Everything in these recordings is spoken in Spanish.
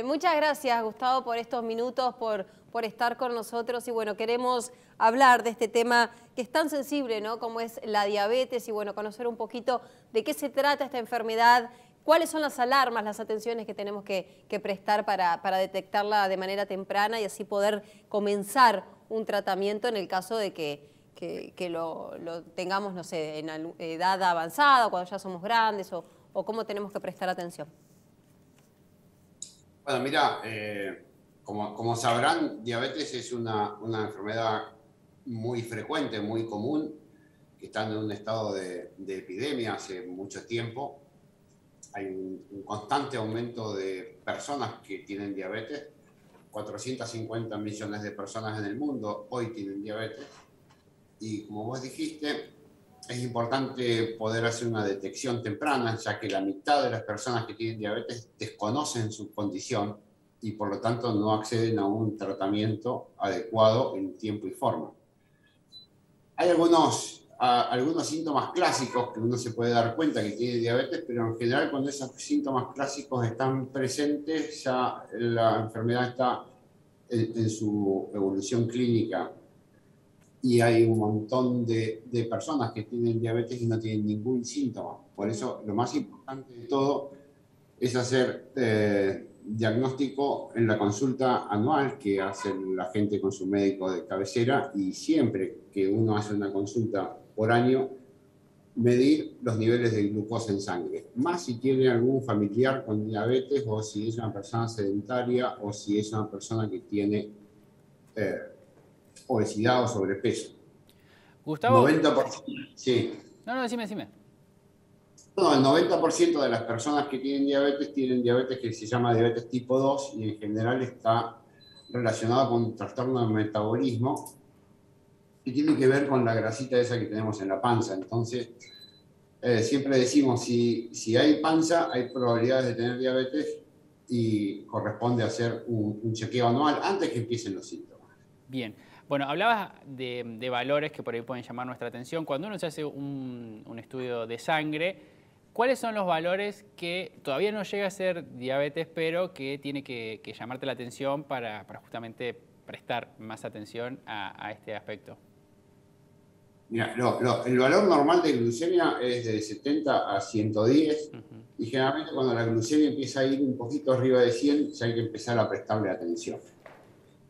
Muchas gracias, Gustavo, por estos minutos, por estar con nosotros. Y bueno, queremos hablar de este tema que es tan sensible, ¿no? Como es la diabetes, y bueno, conocer un poquito de qué se trata esta enfermedad, cuáles son las alarmas, las atenciones que tenemos que prestar para detectarla de manera temprana y así poder comenzar un tratamiento en el caso de que lo tengamos, no sé, en edad avanzada, o cuando ya somos grandes, o cómo tenemos que prestar atención. Bueno, mira, como sabrán, diabetes es una enfermedad muy frecuente, muy común, que está en un estado de epidemia hace mucho tiempo. Hay un constante aumento de personas que tienen diabetes. 450 millones de personas en el mundo hoy tienen diabetes. Y como vos dijiste, es importante poder hacer una detección temprana, ya que la mitad de las personas que tienen diabetes desconocen su condición y por lo tanto no acceden a un tratamiento adecuado en tiempo y forma. Hay algunos síntomas clásicos que uno se puede dar cuenta que tiene diabetes, pero en general cuando esos síntomas clásicos están presentes, ya la enfermedad está en su evolución clínica. Y hay un montón de personas que tienen diabetes y no tienen ningún síntoma. Por eso lo más importante de todo es hacer diagnóstico en la consulta anual que hace la gente con su médico de cabecera, y siempre que uno hace una consulta por año, medir los niveles de glucosa en sangre. Más si tiene algún familiar con diabetes, o si es una persona sedentaria, o si es una persona que tiene obesidad o sobrepeso. Gustavo, 90%, sí. no, decime. No, el 90% de las personas que tienen diabetes que se llama diabetes tipo 2, y en general está relacionado con un trastorno de metabolismo que tiene que ver con la grasita esa que tenemos en la panza. Entonces, siempre decimos, si hay panza, hay probabilidades de tener diabetes, y corresponde hacer un chequeo anual antes que empiecen los síntomas. Bien. Bueno, hablabas de valores que por ahí pueden llamar nuestra atención. Cuando uno se hace un estudio de sangre, ¿cuáles son los valores que todavía no llega a ser diabetes, pero que tiene que llamarte la atención para justamente prestar más atención a este aspecto? Mira, el valor normal de glucemia es de 70 a 110, y generalmente cuando la glucemia empieza a ir un poquito arriba de 100, ya hay que empezar a prestarle atención.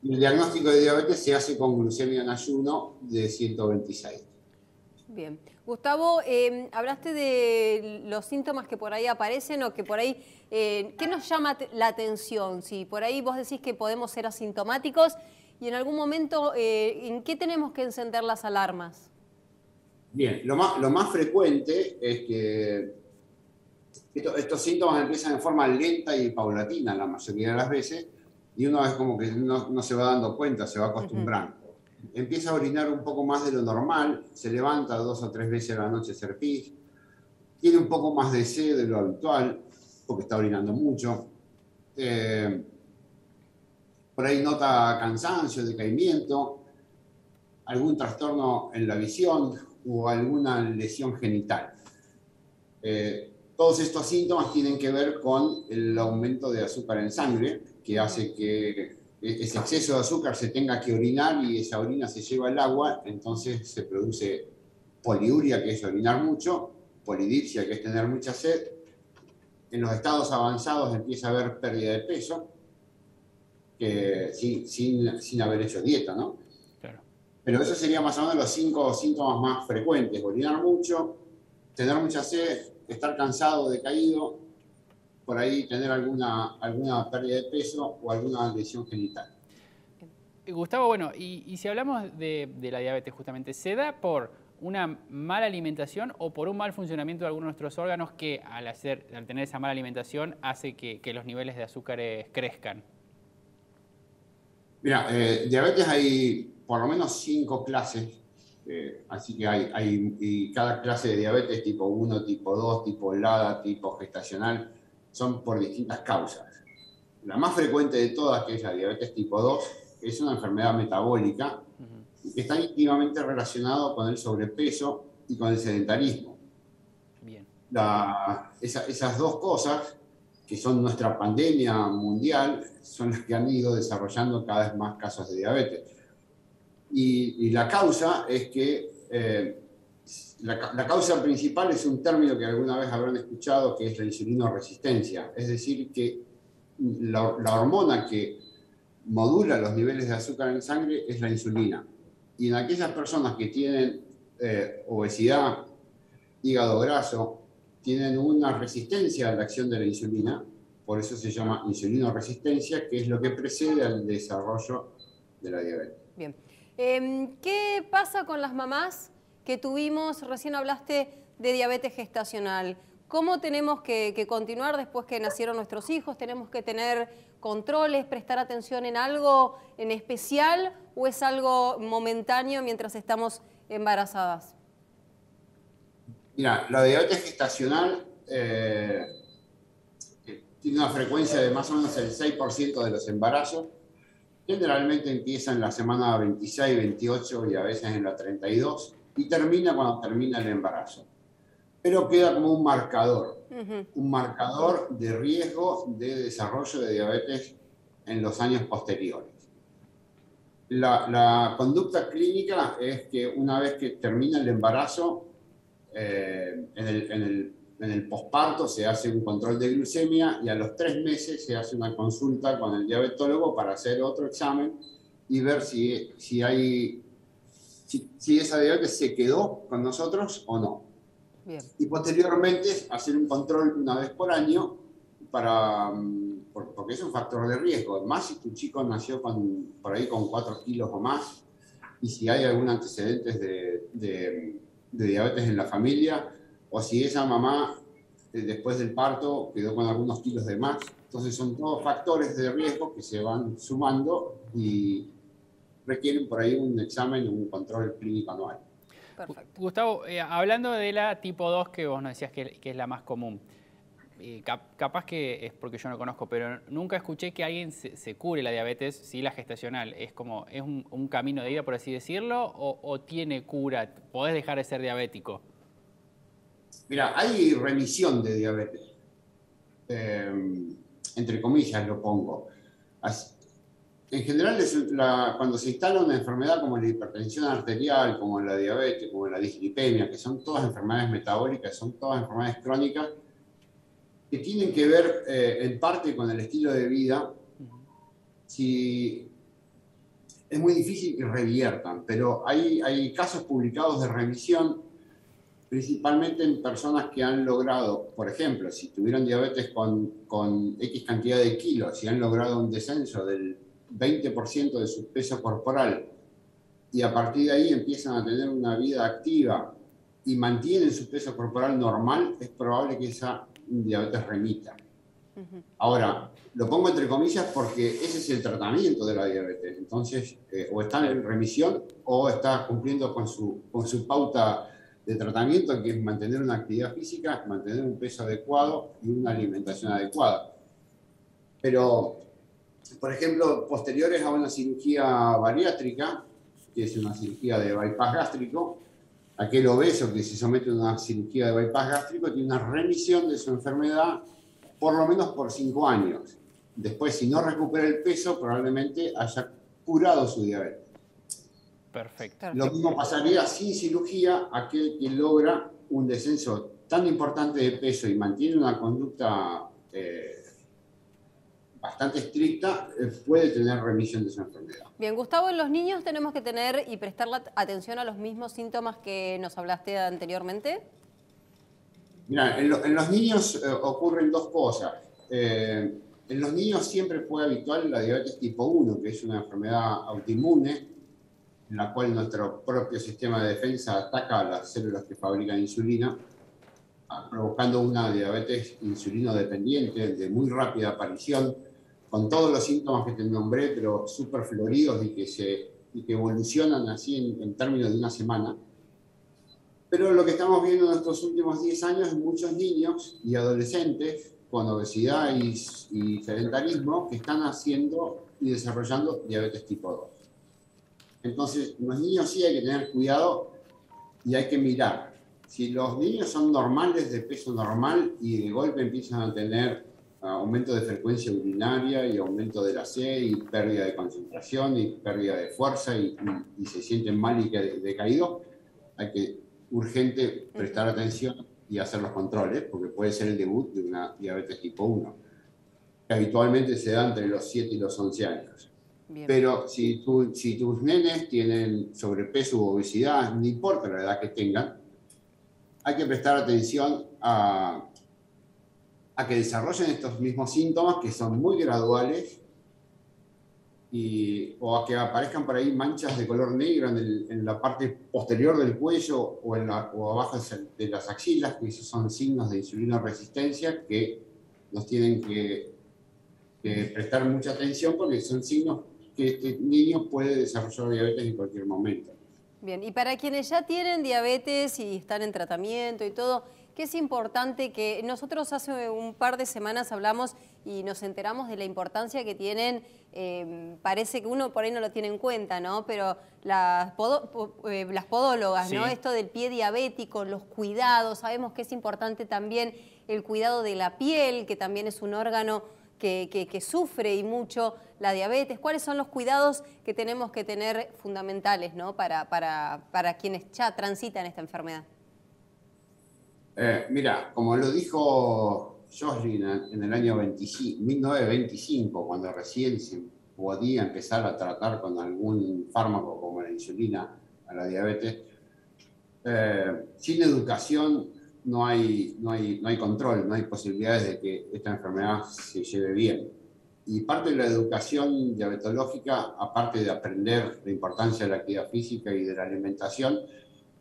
Y el diagnóstico de diabetes se hace con glucemia en ayuno de 126. Bien. Gustavo, hablaste de los síntomas que por ahí aparecen o que por ahí, ¿qué nos llama la atención? Si por ahí vos decís que podemos ser asintomáticos y en algún momento, ¿en qué tenemos que encender las alarmas? Bien, lo más frecuente es que estos síntomas empiezan de forma lenta y paulatina la mayoría de las veces, y uno es como que no se va dando cuenta, se va acostumbrando. Empieza a orinar un poco más de lo normal, se levanta 2 o 3 veces a la noche a hacer pis, tiene un poco más de sed de lo habitual, porque está orinando mucho. Por ahí nota cansancio, decaimiento, algún trastorno en la visión o alguna lesión genital. Todos estos síntomas tienen que ver con el aumento de azúcar en sangre, que hace que ese exceso de azúcar se tenga que orinar, y esa orina se lleva al agua, entonces se produce poliuria, que es orinar mucho, polidipsia, que es tener mucha sed. En los estados avanzados empieza a haber pérdida de peso, que sin haber hecho dieta, ¿no? Claro. Pero eso sería más o menos los 5 síntomas más frecuentes: orinar mucho, tener mucha sed, estar cansado, decaído, por ahí tener alguna pérdida de peso o alguna lesión genital. Gustavo, bueno, y si hablamos de la diabetes justamente, ¿se da por una mala alimentación o por un mal funcionamiento de algunos de nuestros órganos que al tener esa mala alimentación hace que los niveles de azúcares crezcan? Mira, diabetes hay por lo menos 5 clases, así que y cada clase de diabetes, tipo 1, tipo 2, tipo LADA, tipo gestacional, son por distintas causas. La más frecuente de todas, que es la diabetes tipo 2, es una enfermedad metabólica que está íntimamente relacionado con el sobrepeso y con el sedentarismo. Bien. Esas dos cosas que son nuestra pandemia mundial, son las que han ido desarrollando cada vez más casos de diabetes. Y la causa es que la causa principal es un término que alguna vez habrán escuchado, que es la insulinoresistencia. Es decir, que la hormona que modula los niveles de azúcar en sangre es la insulina. Y en aquellas personas que tienen obesidad, hígado graso, tienen una resistencia a la acción de la insulina, por eso se llama insulinoresistencia, que es lo que precede al desarrollo de la diabetes. Bien. ¿Qué pasa con las mamás que tuvimos, recién hablaste de diabetes gestacional? ¿Cómo tenemos que continuar después que nacieron nuestros hijos? ¿Tenemos que tener controles, prestar atención en algo en especial o es algo momentáneo mientras estamos embarazadas? Mira, la diabetes gestacional tiene una frecuencia de más o menos el 6% de los embarazos. Generalmente empieza en la semana 26, 28 y a veces en la 32 y termina cuando termina el embarazo. Pero queda como un marcador de riesgo de desarrollo de diabetes en los años posteriores. La conducta clínica es que una vez que termina el embarazo, en el posparto se hace un control de glucemia y a los 3 meses se hace una consulta con el diabetólogo para hacer otro examen y ver si esa diabetes se quedó con nosotros o no. Bien. Y posteriormente hacer un control una vez por año porque es un factor de riesgo, más si tu chico nació por ahí con 4 kilos o más y si hay algún antecedentes de diabetes en la familia, o si esa mamá después del parto quedó con algunos kilos de más. Entonces son todos factores de riesgo que se van sumando y requieren por ahí un examen, un control clínico anual. Perfecto. Gustavo, hablando de la tipo 2 que vos nos decías que es la más común, capaz que es porque yo no conozco, pero nunca escuché que alguien se cure la diabetes, sí, la gestacional. ¿Es un camino de vida, por así decirlo, o tiene cura? ¿Podés dejar de ser diabético? Mira, hay remisión de diabetes. Entre comillas lo pongo. En general, cuando se instala una enfermedad como la hipertensión arterial, como la diabetes, como la dislipemia, que son todas enfermedades metabólicas, son todas enfermedades crónicas, que tienen que ver en parte con el estilo de vida. Es muy difícil que reviertan, pero hay casos publicados de remisión, principalmente en personas que han logrado, por ejemplo, si tuvieron diabetes con X cantidad de kilos, si han logrado un descenso del 20% de su peso corporal y a partir de ahí empiezan a tener una vida activa y mantienen su peso corporal normal, es probable que esa diabetes remita. Ahora, lo pongo entre comillas porque ese es el tratamiento de la diabetes. Entonces, o está en remisión o está cumpliendo con su pauta de tratamiento, que es mantener una actividad física, mantener un peso adecuado y una alimentación adecuada. Pero, por ejemplo, posteriores a una cirugía bariátrica, que es una cirugía de bypass gástrico, aquel obeso que se somete a una cirugía de bypass gástrico tiene una remisión de su enfermedad por lo menos por 5 años. Después, si no recupera el peso, probablemente haya curado su diabetes. Perfecto. Lo mismo pasaría sin cirugía, aquel que logra un descenso tan importante de peso y mantiene una conducta bastante estricta, puede tener remisión de su enfermedad. Bien, Gustavo, en los niños tenemos que tener y prestar atención a los mismos síntomas que nos hablaste anteriormente. Mira, en los niños ocurren 2 cosas. En los niños siempre fue habitual la diabetes tipo 1, que es una enfermedad autoinmune, en la cual nuestro propio sistema de defensa ataca a las células que fabrican insulina, provocando una diabetes insulinodependiente de muy rápida aparición, con todos los síntomas que te nombré, pero súper floridos y que evolucionan así en términos de una semana. Pero lo que estamos viendo en estos últimos 10 años es muchos niños y adolescentes con obesidad y sedentarismo que están haciendo y desarrollando diabetes tipo 2. Entonces, los niños sí hay que tener cuidado y hay que mirar. Si los niños son normales, de peso normal, y de golpe empiezan a tener aumento de frecuencia urinaria y aumento de la sed y pérdida de concentración y pérdida de fuerza y se sienten mal y decaídos, hay que urgente prestar atención y hacer los controles, porque puede ser el debut de una diabetes tipo 1, que habitualmente se da entre los 7 y los 11 años. Bien. Pero si tus nenes tienen sobrepeso u obesidad, no importa la edad que tengan, hay que prestar atención a que desarrollen estos mismos síntomas que son muy graduales o a que aparezcan por ahí manchas de color negro en la parte posterior del cuello o abajo de las axilas, que esos son signos de insulina resistencia que nos tienen que prestar mucha atención porque son signos que este niño puede desarrollar diabetes en cualquier momento. Bien, y para quienes ya tienen diabetes y están en tratamiento y todo, que es importante que nosotros hace un par de semanas hablamos y nos enteramos de la importancia que tienen, parece que uno por ahí no lo tiene en cuenta, ¿no? Pero las podólogas, sí, ¿no? Esto del pie diabético, los cuidados, sabemos que es importante también el cuidado de la piel, que también es un órgano que sufre y mucho la diabetes. ¿Cuáles son los cuidados que tenemos que tener fundamentales, ¿no? para quienes ya transitan esta enfermedad? Mira, como lo dijo Jocelyn en el año 1925, cuando recién se podía empezar a tratar con algún fármaco como la insulina a la diabetes, sin educación no hay control, no hay posibilidades de que esta enfermedad se lleve bien. Y parte de la educación diabetológica, aparte de aprender la importancia de la actividad física y de la alimentación,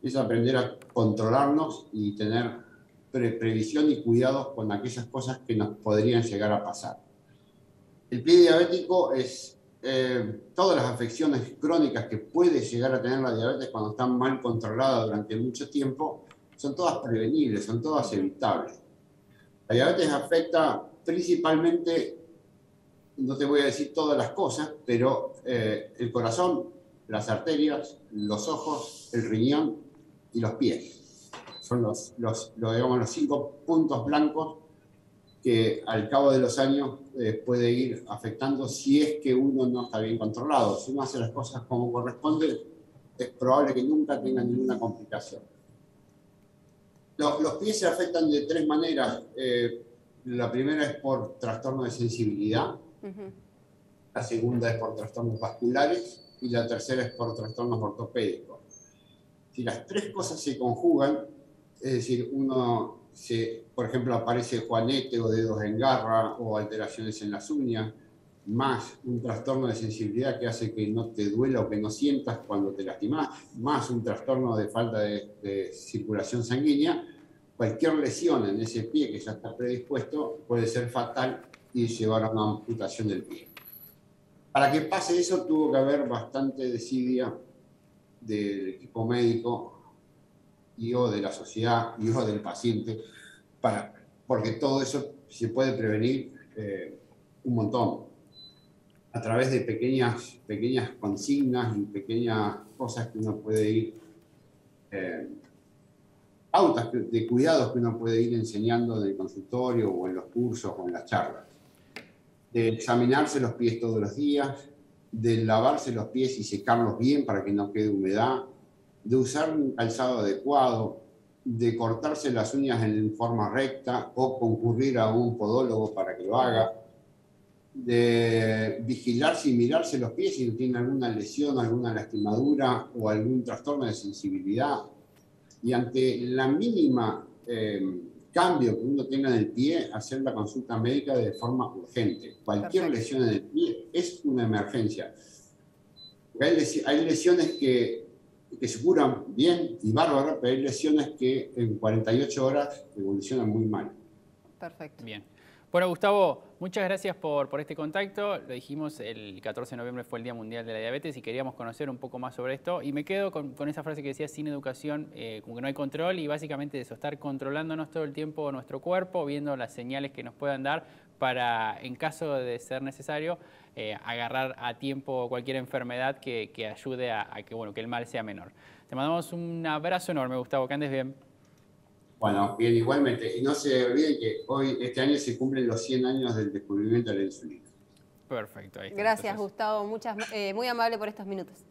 es aprender a controlarnos y tener previsión y cuidados con aquellas cosas que nos podrían llegar a pasar. El pie diabético es todas las afecciones crónicas que puede llegar a tener la diabetes cuando están mal controladas durante mucho tiempo, son todas prevenibles, son todas evitables. La diabetes afecta principalmente, no te voy a decir todas las cosas, pero el corazón, las arterias, los ojos, el riñón y los pies. Son digamos, los 5 puntos blancos que al cabo de los años puede ir afectando si es que uno no está bien controlado. Si uno hace las cosas como corresponde, es probable que nunca tenga ninguna complicación. Los pies se afectan de 3 maneras. La primera es por trastorno de sensibilidad, la segunda es por trastornos vasculares y la tercera es por trastornos ortopédicos. Si las 3 cosas se conjugan, es decir, por ejemplo, aparece juanete o dedos en garra o alteraciones en las uñas, más un trastorno de sensibilidad que hace que no te duela o que no sientas cuando te lastimas, más un trastorno de falta de circulación sanguínea, cualquier lesión en ese pie que ya está predispuesto puede ser fatal y llevar a una amputación del pie. Para que pase eso tuvo que haber bastante desidia del equipo médico y o de la sociedad y o del paciente, porque todo eso se puede prevenir un montón a través de pequeñas consignas y pequeñas cosas que uno puede ir, pautas de cuidados que uno puede ir enseñando en el consultorio o en los cursos o en las charlas. De examinarse los pies todos los días, de lavarse los pies y secarlos bien para que no quede humedad, de usar un calzado adecuado, de cortarse las uñas en forma recta o concurrir a un podólogo para que lo haga, de vigilarse y mirarse los pies si no tiene alguna lesión, alguna lastimadura o algún trastorno de sensibilidad. Y ante la mínima cambio que uno tenga en el pie, hacer la consulta médica de forma urgente. Cualquier lesión en el pie es una emergencia. Hay lesiones que se curan bien y bárbaro, pero hay lesiones que en 48 horas evolucionan muy mal. Perfecto. Bien. Bueno, Gustavo, muchas gracias por este contacto. Lo dijimos, el 14 de noviembre fue el Día Mundial de la Diabetes y queríamos conocer un poco más sobre esto. Y me quedo con esa frase que decía, sin educación, como que no hay control, y básicamente eso, estar controlándonos todo el tiempo nuestro cuerpo, viendo las señales que nos puedan dar para, en caso de ser necesario, agarrar a tiempo cualquier enfermedad que ayude a que el mal sea menor. Te mandamos un abrazo enorme, Gustavo, que andes bien. Bueno, bien, igualmente. Y no se olviden que este año se cumplen los 100 años del descubrimiento de la insulina. Perfecto. Ahí está. Gracias, Entonces, Gustavo. Muy amable por estos minutos.